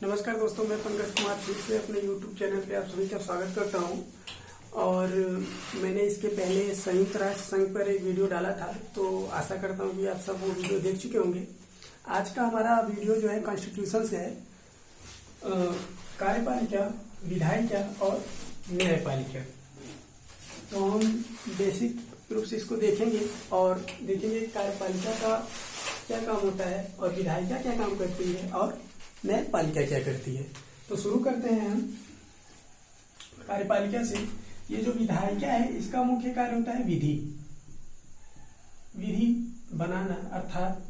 नमस्कार दोस्तों, मैं पंकज कुमार फिर से अपने YouTube चैनल पे आप सभी का स्वागत करता हूं। और मैंने इसके पहले संयुक्त राष्ट्र संघ पर एक वीडियो डाला था, तो आशा करता हूं कि आप सब वो वीडियो देख चुके होंगे। आज का हमारा वीडियो जो है कॉन्स्टिट्यूशन से है, कार्यपालिका, विधायिका और न्यायपालिका। तो हम बेसिक रूप से इसको देखेंगे और देखेंगे कार्यपालिका का क्या काम होता है और विधायिका क्या काम करती है और न्यायपालिका क्या करती है। तो शुरू करते हैं हम कार्यपालिका से। ये जो विधायिका है, इसका मुख्य कार्य होता है विधि बनाना, अर्थात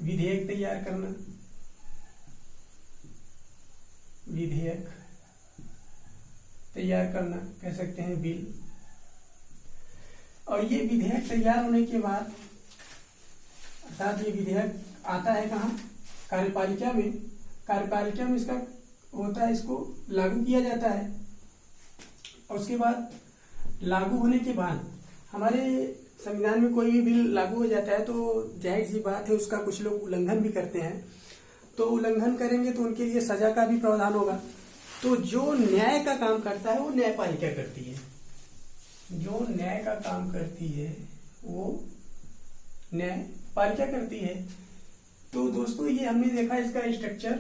विधेयक तैयार करना, विधेयक तैयार करना कह सकते हैं, बिल। और ये विधेयक तैयार होने के बाद, अर्थात ये विधेयक आता है कहाँ? कार्यपालिका में। कार्यपालिका में इसका होता है, इसको लागू किया जाता है। और उसके बाद लागू होने के बाद हमारे संविधान में कोई भी बिल लागू हो जाता है तो जाहिर सी बात है उसका कुछ लोग उल्लंघन भी करते हैं। तो उल्लंघन करेंगे तो उनके लिए सजा का भी प्रावधान होगा। तो जो न्याय का काम करता है वो न्यायपालिका करती है। जो न्याय का काम करती है वो न्यायपालिका करती है। तो दोस्तों, ये हमने देखा इसका स्ट्रक्चर।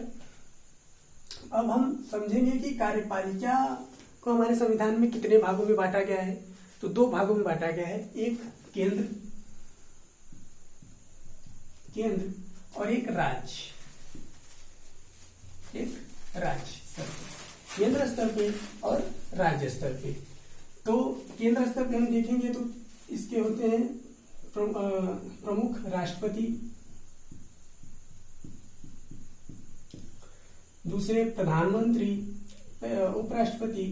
अब हम समझेंगे कि कार्यपालिका को हमारे संविधान में कितने भागों में बांटा गया है। तो दो भागों में बांटा गया है, एक केंद्र और एक राज्य। स्तर पे, केंद्र स्तर पे और राज्य स्तर पे। तो केंद्र स्तर पे हम देखेंगे तो इसके होते हैं प्रमुख राष्ट्रपति, दूसरे प्रधानमंत्री, उपराष्ट्रपति,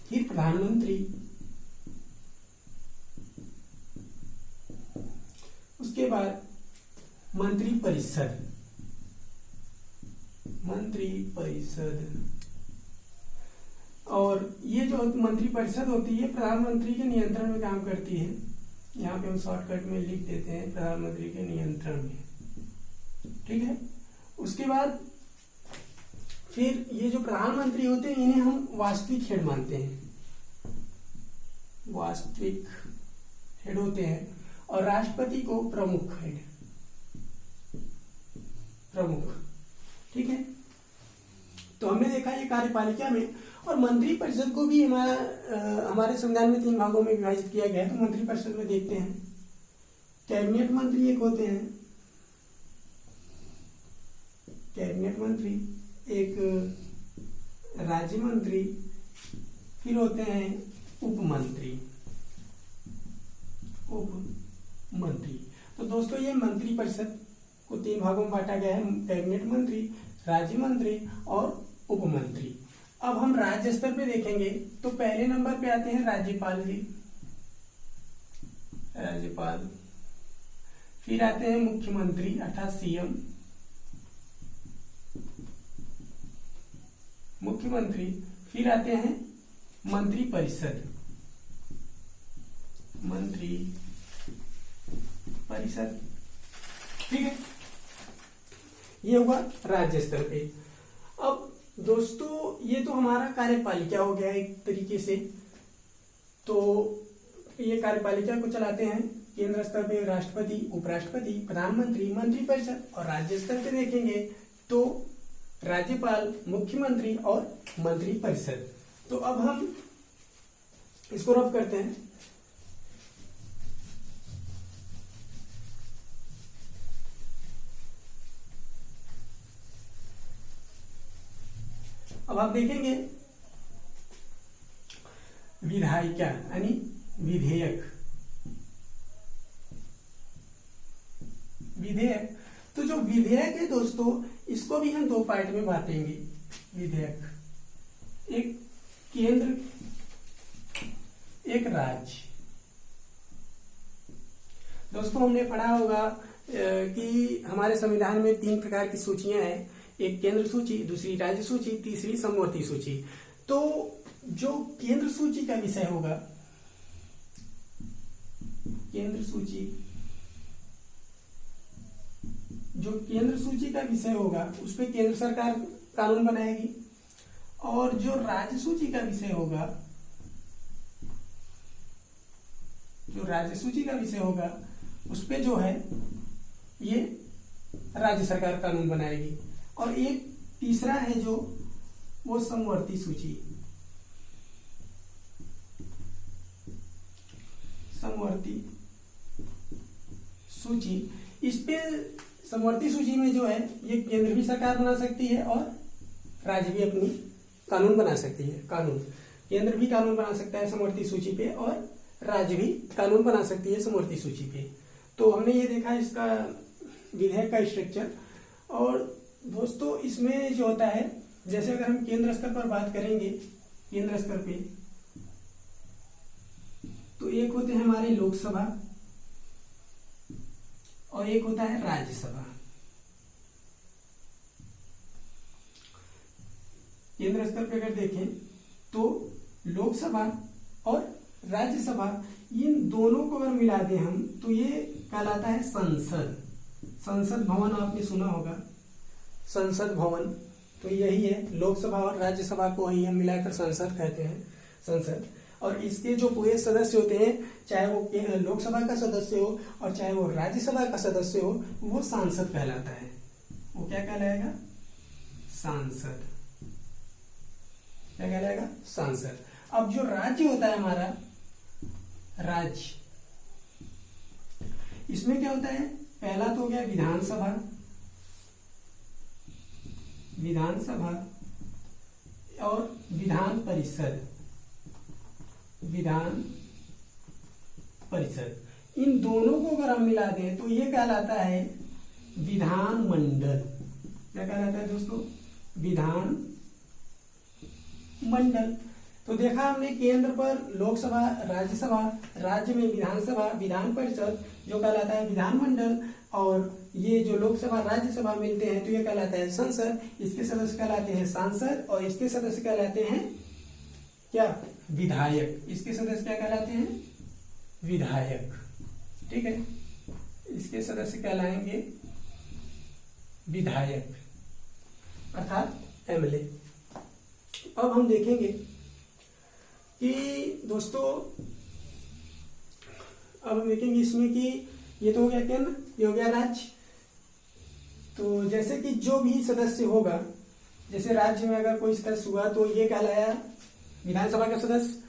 फिर प्रधानमंत्री, उसके बाद मंत्रिपरिषद। और ये जो मंत्रिपरिषद होती है प्रधानमंत्री के नियंत्रण में काम करती है। यहाँ पे हम शॉर्टकट में लिख देते हैं प्रधानमंत्री के नियंत्रण में, ठीक है। उसके बाद फिर ये जो प्रधानमंत्री होते हैं इन्हें हम वास्तविक हेड मानते हैं, वास्तविक हेड होते हैं। और राष्ट्रपति को प्रमुख हेड, ठीक है। तो हमने देखा ये कार्यपालिका में। और मंत्रिपरिषद को भी हमारे संविधान में 3 भागों में विभाजित किया गया है। तो मंत्रिपरिषद में देखते हैं, कैबिनेट मंत्री एक होते हैं, कैबिनेट मंत्री, एक राज्य मंत्री, फिर होते हैं उपमंत्री। तो दोस्तों, ये मंत्रिपरिषद को 3 भागों में बांटा गया है, कैबिनेट मंत्री, राज्य मंत्री और उपमंत्री। अब हम राज्य स्तर पे देखेंगे तो पहले नंबर पे आते हैं राज्यपाल जी, फिर आते हैं मुख्यमंत्री अर्थात सीएम, फिर आते हैं मंत्रिपरिषद, ठीक है। ये हुआ राज्य स्तर पे। अब दोस्तों, ये तो हमारा कार्यपालिका हो गया एक तरीके से। तो ये कार्यपालिका को चलाते हैं केंद्र स्तर पे राष्ट्रपति, उपराष्ट्रपति, प्रधानमंत्री, मंत्रिपरिषद। और राज्य स्तर पे देखेंगे तो राज्यपाल, मुख्यमंत्री और मंत्रिपरिषद। तो अब हम इसको रफ करते हैं। अब आप देखेंगे विधायिका यानी विधेयक। तो जो विधेयक है दोस्तों, इसको भी हम 2 पार्ट में बांटेंगे। विधेयक, एक केंद्र, एक राज्य। दोस्तों, हमने पढ़ा होगा कि हमारे संविधान में 3 प्रकार की सूचियां हैं, एक केंद्र सूची, दूसरी राज्य सूची, तीसरी समवर्ती सूची। तो जो केंद्र सूची का विषय होगा, केंद्र सूची जो केंद्र सूची का विषय होगा उस पर केंद्र सरकार कानून बनाएगी, और जो राज्य सूची का विषय होगा, जो राज्य सूची का विषय होगा उस पे जो है ये राज्य सरकार कानून बनाएगी। और एक तीसरा है जो वो समवर्ती सूची, समवर्ती सूची, इस पे समवर्ती सूची में जो है ये केंद्र भी सरकार बना सकती है और राज्य भी अपनी कानून बना सकती है। कानून, केंद्र भी कानून बना सकता है समवर्ती सूची पे और राज्य भी कानून बना सकती है समवर्ती सूची पे। तो हमने ये देखा इसका विधेयक का स्ट्रक्चर। और दोस्तों इसमें जो होता है, जैसे अगर हम केंद्र स्तर पर बात करेंगे, केंद्र स्तर पे तो एक होते हैं हमारे लोकसभा और एक होता है राज्यसभा। केंद्र स्तर पे अगर देखें तो लोकसभा और राज्यसभा, इन दोनों को अगर मिला दें हम तो ये कहलाता है संसद। संसद भवन आपने सुना होगा, संसद भवन, तो यही है। लोकसभा और राज्यसभा को ही हम मिलाकर संसद कहते हैं, संसद। और इसके जो पूरे सदस्य होते हैं, चाहे वो लोकसभा का सदस्य हो और चाहे वो राज्यसभा का सदस्य हो, वो सांसद कहलाता है। वो क्या कहलाएगा? सांसद। क्या कहलाएगा? सांसद। अब जो राज्य होता है हमारा, राज्य, इसमें क्या होता है? पहला तो हो गया विधानसभा, विधानसभा और विधान परिषद, विधान परिषद। इन दोनों को अगर हम मिला दें तो ये कहलाता है विधान मंडल। क्या कहलाता है दोस्तों? विधान मंडल। तो देखा हमने केंद्र पर लोकसभा, राज्यसभा, राज्य में विधानसभा, विधान परिषद जो कहलाता है विधानमंडल, और ये जो लोकसभा राज्यसभा मिलते हैं तो ये कहलाता है संसद। इसके सदस्य कहलाते हैं सांसद और इसके सदस्य कहलाते हैं क्या? विधायक। इसके सदस्य क्या कहलाते हैं? विधायक। ठीक है, इसके सदस्य कहलाएंगे विधायक अर्थात एमएलए। अब हम देखेंगे कि दोस्तों, अब हम देखेंगे इसमें कि ये तो हो गया केंद्र, ये हो गया राज्य। तो जैसे कि जो भी सदस्य होगा, जैसे राज्य में अगर कोई सदस्य हुआ तो ये कहलाया विधानसभा का सदस्य।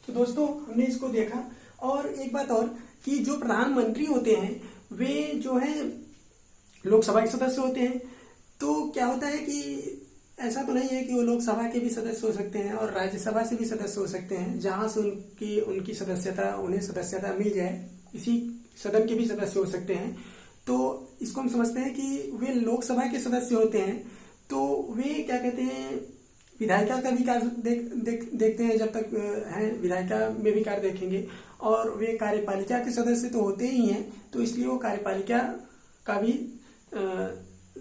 तो दोस्तों हमने इसको देखा। और एक बात और कि जो प्रधानमंत्री होते हैं वे जो है लोकसभा के सदस्य होते हैं। तो क्या होता है कि ऐसा तो नहीं है कि वो लोकसभा के भी सदस्य हो सकते हैं और राज्यसभा से भी सदस्य हो सकते हैं, जहां से उनकी सदस्यता, उन्हें सदस्यता मिल जाए, इसी सदन के भी सदस्य हो सकते हैं। तो इसको हम समझते हैं कि वे लोकसभा के सदस्य होते हैं तो वे क्या कहते हैं, विधायिका का भी कार्य देखते हैं, जब तक है विधायिका में भी कार्य देखेंगे। और वे कार्यपालिका के सदस्य तो होते ही हैं, तो इसलिए वो कार्यपालिका का भी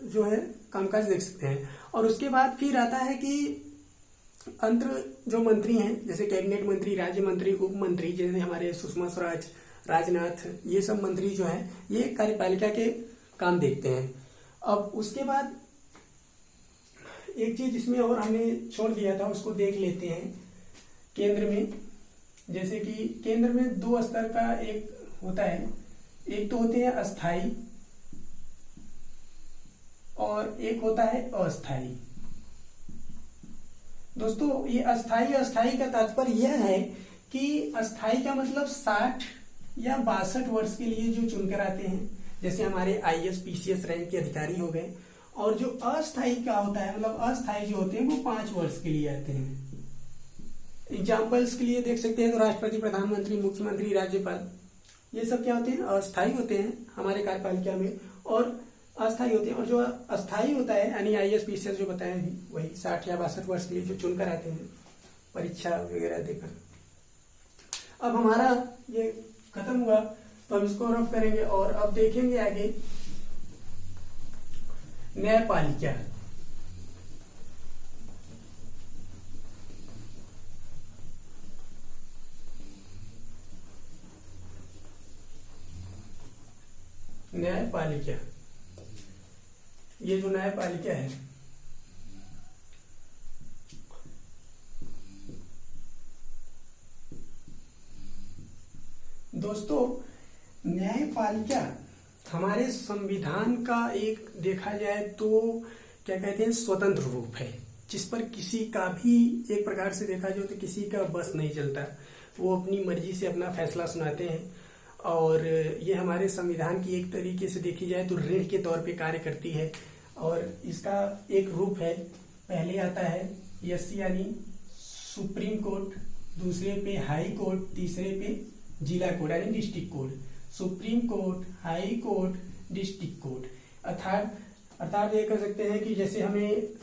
जो है कामकाज देख सकते हैं। और उसके बाद फिर आता है कि अंतर जो मंत्री हैं, जैसे कैबिनेट मंत्री, राज्य मंत्री, उप मंत्री, जैसे हमारे सुषमा स्वराज, राजनाथ, ये सब मंत्री जो हैं ये कार्यपालिका के काम देखते हैं। अब उसके बाद एक चीज इसमें और हमने छोड़ दिया था, उसको देख लेते हैं। केंद्र में, जैसे कि केंद्र में दो स्तर का एक होता है, एक तो होते हैं अस्थाई और एक होता है अस्थाई। दोस्तों ये अस्थाई अस्थाई का तात्पर्य यह है कि अस्थाई का मतलब 60 या 62 वर्ष के लिए जो चुनकर आते हैं, जैसे हमारे आईएएस पीसीएस रैंक के अधिकारी हो गए। और जो अस्थाई का होता है, मतलब अस्थाई जो होते हैं वो 5 वर्ष के लिए आते हैं। एग्जाम्पल्स के लिए देख सकते हैं तो राष्ट्रपति, प्रधानमंत्री, मुख्यमंत्री, राज्यपाल, ये सब क्या होते हैं? अस्थाई होते हैं हमारे कार्यपालिका में, और अस्थाई होते हैं। और जो अस्थाई होता है यानी आईएएस पीसीएस जो बताया अभी, वही 60 या 62 वर्ष के लिए जो चुनकर आते हैं परीक्षा वगैरह देकर। अब हमारा ये खत्म हुआ तो हम इसको रफ करेंगे और अब देखेंगे आगे न्यायपालिका। न्यायपालिका ये जो न्यायपालिका है, दोस्तों न्यायपालिका हमारे संविधान का एक देखा जाए तो क्या कहते हैं स्वतंत्र रूप है, जिस पर किसी का भी एक प्रकार से देखा जाए तो किसी का बस नहीं चलता। वो अपनी मर्जी से अपना फैसला सुनाते हैं और ये हमारे संविधान की एक तरीके से देखी जाए तो ऋण के तौर पे कार्य करती है। और इसका एक रूप है, पहले आता है यस यानी सुप्रीम कोर्ट, दूसरे पे हाई कोर्ट, तीसरे पे जिला कोर्ट यानी district court. Supreme court, high court, district court. अर्थात ये कह सकते हैं कि जैसे हम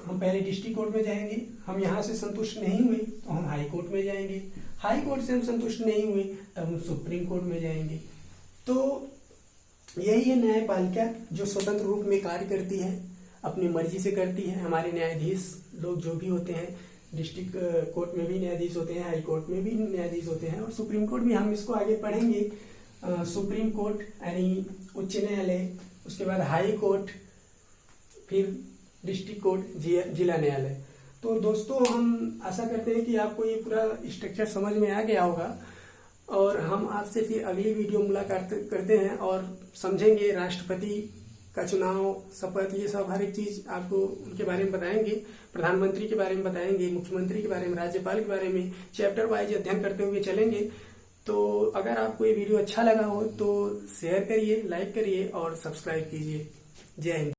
पहले डिस्ट्रिक्ट कोर्ट में जाएंगे, हम यहाँ से संतुष्ट नहीं हुए तो हम हाई कोर्ट में जाएंगे, हाई कोर्ट से हम संतुष्ट नहीं हुए तब हम सुप्रीम कोर्ट में जाएंगे। तो यही है न्यायपालिका, जो स्वतंत्र रूप में कार्य करती है, अपनी मर्जी से करती है। हमारे न्यायाधीश लोग जो भी होते हैं, डिस्ट्रिक्ट कोर्ट में भी न्यायाधीश होते हैं, हाई कोर्ट में भी न्यायाधीश होते हैं और सुप्रीम कोर्ट भी। हम इसको आगे पढ़ेंगे। सुप्रीम कोर्ट यानी उच्च न्यायालय, उसके बाद हाई कोर्ट, फिर डिस्ट्रिक्ट कोर्ट, जिला न्यायालय। तो दोस्तों हम आशा करते हैं कि आपको ये पूरा स्ट्रक्चर समझ में आ गया होगा और हम आपसे फिर अगली वीडियो मुलाकात करते हैं और समझेंगे राष्ट्रपति का चुनाव, शपथ, ये सब हर एक चीज आपको उनके बारे में बताएंगे। प्रधानमंत्री के बारे में बताएंगे, मुख्यमंत्री के बारे में, राज्यपाल के बारे में, चैप्टर वाइज अध्ययन करते हुए चलेंगे। तो अगर आपको ये वीडियो अच्छा लगा हो तो शेयर करिए, लाइक करिए और सब्सक्राइब कीजिए। जय हिंद।